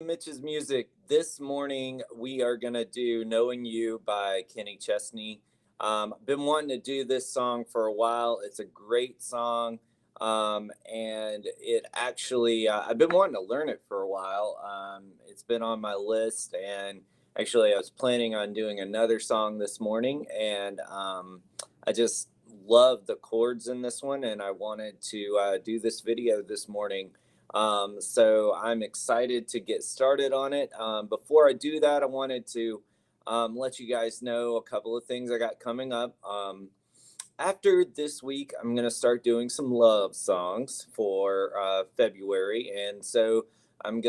Mitch's Music. This morning we are gonna do "Knowing You" by Kenny Chesney. Been wanting to do this song for a while. It's a great song, and it actually I've been wanting to learn it for a while. It's been on my list, and actually I was planning on doing another song this morning, and I just love the chords in this one, and I wanted to do this video this morning. So I'm excited to get started on it. Before I do that, I wanted to let you guys know a couple of things I got coming up. After this week, I'm going to start doing some love songs for February. And so I'm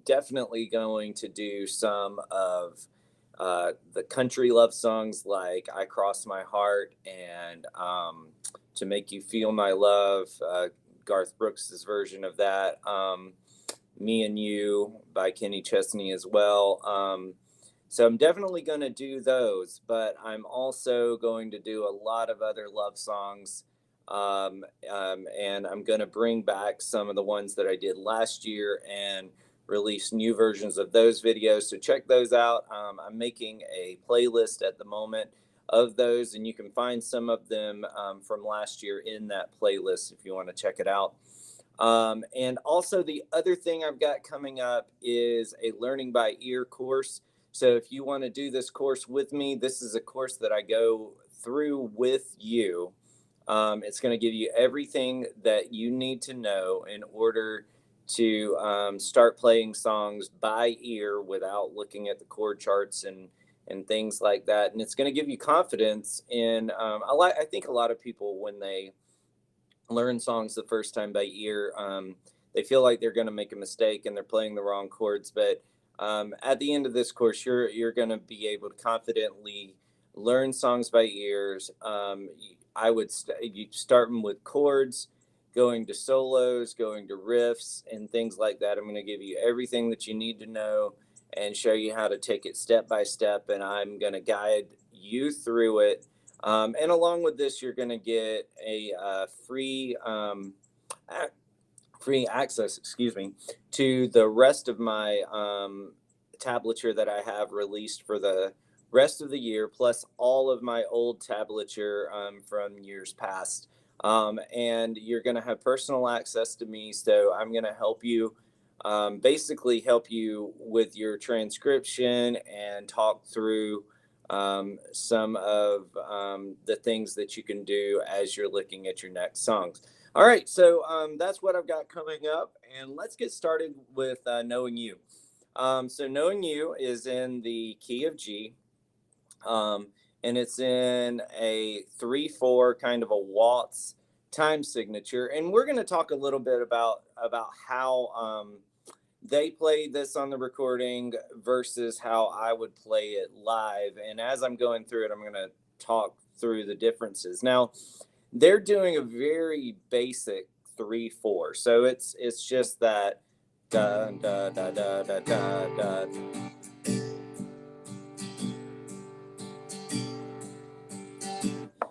definitely going to do some of the country love songs like "I Cross My Heart" and "To Make You Feel My Love." Garth Brooks's version of that. "Me and You" by Kenny Chesney as well. So I'm definitely going to do those, but I'm also going to do a lot of other love songs. And I'm going to bring back some of the ones that I did last year and release new versions of those videos. So check those out. I'm making a playlist at the moment of those, and you can find some of them from last year in that playlist if you want to check it out. And also, the other thing I've got coming up is a learning by ear course. So if you want to do this course with me, this is a course that I go through with you. It's going to give you everything that you need to know in order to start playing songs by ear without looking at the chord charts and things like that. And it's going to give you confidence in, I think a lot of people, when they learn songs the first time by ear, they feel like they're going to make a mistake and they're playing the wrong chords. But at the end of this course, you're going to be able to confidently learn songs by ears. You start them with chords, going to solos, going to riffs, and things like that. I'm going to give you everything that you need to know and show you how to take it step by step. And I'm going to guide you through it. And along with this, you're going to get a free access, to the rest of my tablature that I have released for the rest of the year, plus all of my old tablature from years past. And you're going to have personal access to me, so I'm going to help you, basically help you with your transcription and talk through some of the things that you can do as you're looking at your next songs. All right, so that's what I've got coming up, and let's get started with "Knowing You." So "Knowing You" is in the key of G, and it's in a 3/4 kind of a waltz time signature. And we're going to talk a little bit about how they played this on the recording versus how I would play it live. And as I'm going through it, I'm going to talk through the differences. Now, they're doing a very basic 3/4, so it's just that da da da da da da da.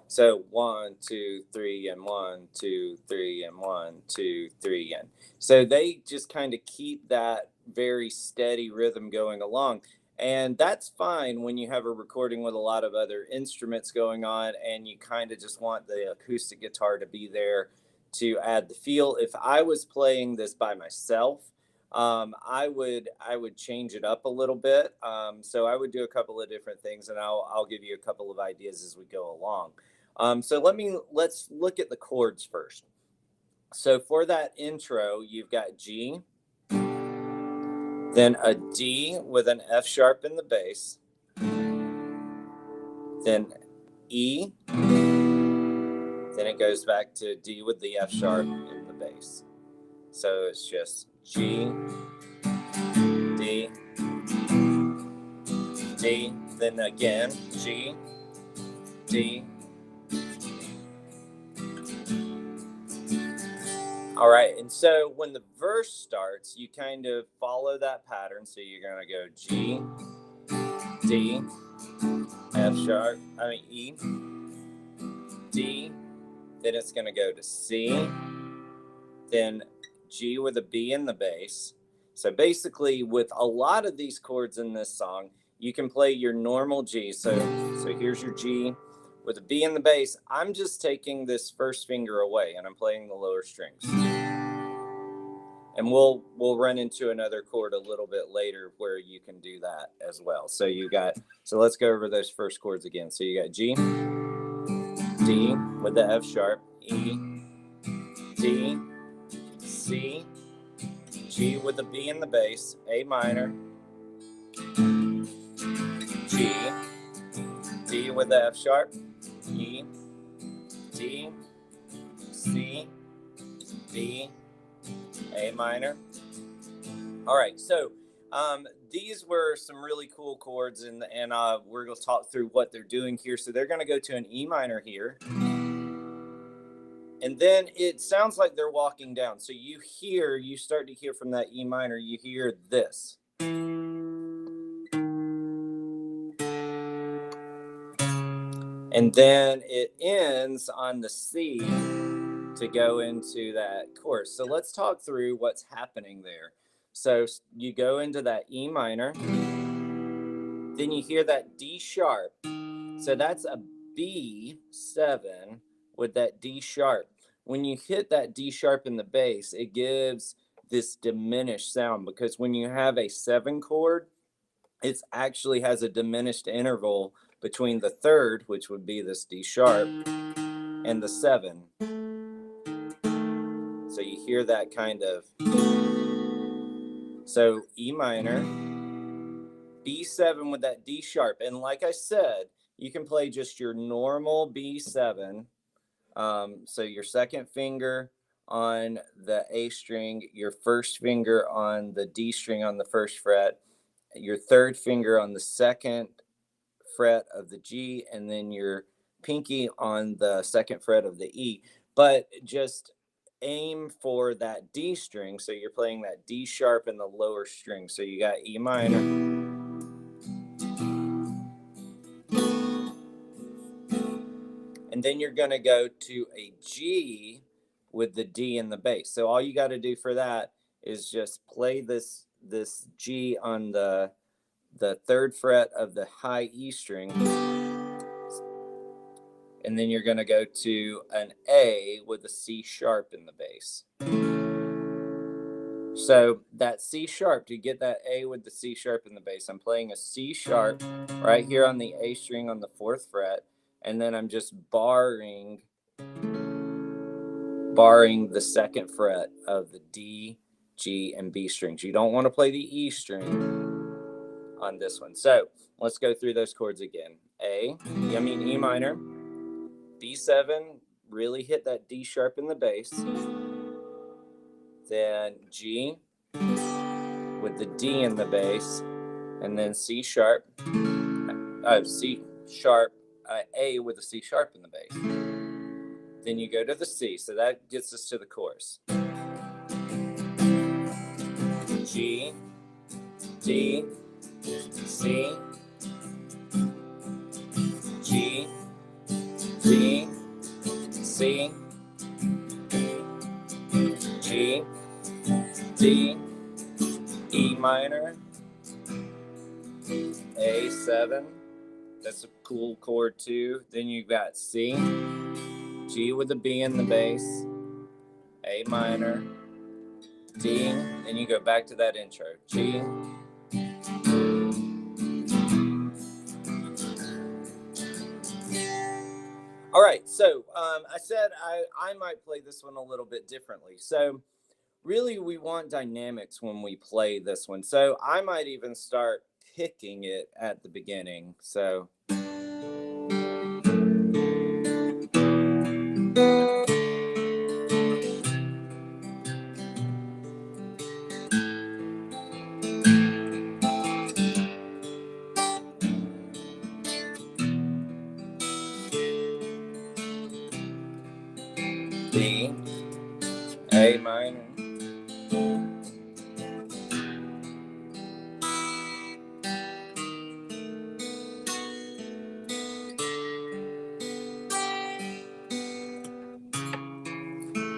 So 1, 2, 3, and 1, 2, 3, and 1, 2, 3, and so they just kind of keep that very steady rhythm going along. And that's fine when you have a recording with a lot of other instruments going on and you kind of just want the acoustic guitar to be there to add the feel. If I was playing this by myself, I would change it up a little bit. So I would do a couple of different things, and I'll give you a couple of ideas as we go along. So let's look at the chords first. So for that intro, you've got G, then a D with an F sharp in the bass, then E, then it goes back to D with the F sharp in the bass. So it's just G, D, D, then again G, D. All right, and so when the verse starts, you kind of follow that pattern. So you're going to go G, D, F sharp, E, D, then it's going to go to C, then G with a B in the bass, So basically, with a lot of these chords in this song, you can play your normal G. So here's your G with a B in the bass. I'm just taking this first finger away and I'm playing the lower strings. And we'll run into another chord a little bit later where you can do that as well. So let's go over those first chords again. So you got G, D with the F sharp, E, D, C, G with the B in the bass, A minor, G, D with the F sharp, E, D, C, B, A minor. All right, so these were some really cool chords, and we're going to talk through what they're doing here. So they're going to go to an E minor here. And then it sounds like they're walking down. So you start to hear from that E minor, you hear this. And then it ends on the C to go into that chorus. So let's talk through what's happening there. So you go into that E minor, then you hear that D sharp. So that's a B7 with that D sharp. When you hit that D sharp in the bass, it gives this diminished sound, because when you have a 7 chord, it actually has a diminished interval between the third, which would be this D sharp, and the 7. So you hear that kind of. So E minor, B7 with that D sharp. And like I said, you can play just your normal B7. So your second finger on the A string, your first finger on the D string on the first fret, your third finger on the second fret of the G, and then your pinky on the second fret of the E. But just aim for that D string. So you're playing that D sharp in the lower string. So you got E minor, and then you're going to go to a G with the D in the bass. So all you got to do for that is just play this G on the third fret of the high E string, and then you're going to go to an A with a C sharp in the bass. So that C sharp, to get that A with the C sharp in the bass, I'm playing a C sharp right here on the A string on the 4th fret, and then I'm just barring the second fret of the D, G, and B strings. You don't want to play the E string on this one. So let's go through those chords again. E minor, B7, really hit that D sharp in the bass. Then G with the D in the bass, and then C sharp, C sharp, A with a C sharp in the bass. Then you go to the C, so that gets us to the chorus. G, D, C, G, D, C, G, D, E minor, A7. That's a cool chord too. Then you've got C, G with a B in the bass, A minor, D, then you go back to that intro. G, all right, so I said I might play this one a little bit differently. So really we want dynamics when we play this one. So I might even start picking it at the beginning. So D, A minor,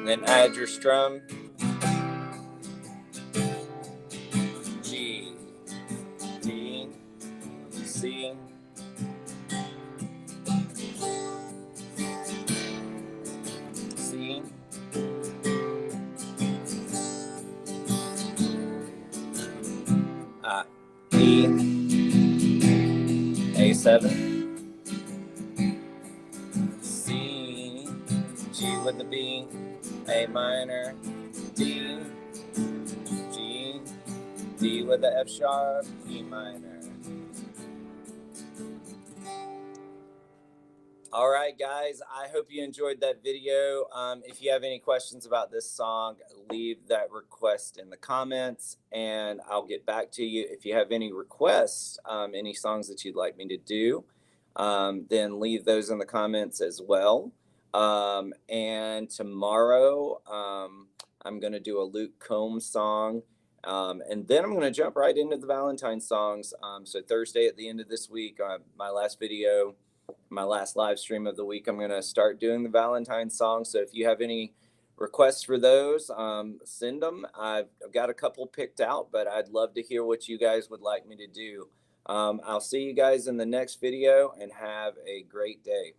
then add your strum, C, C, E, A7, C, G with the B, A minor, D, G, D with the F sharp, E minor. All right, guys, I hope you enjoyed that video. If you have any questions about this song, leave that request in the comments and I'll get back to you. If you have any requests, any songs that you'd like me to do, then leave those in the comments as well. And tomorrow, I'm going to do a Luke Combs song. And then I'm going to jump right into the Valentine songs. So Thursday at the end of this week, my last video, my last live stream of the week, I'm going to start doing the Valentine songs. So if you have any requests for those, send them. I've got a couple picked out, but I'd love to hear what you guys would like me to do. I'll see you guys in the next video and have a great day.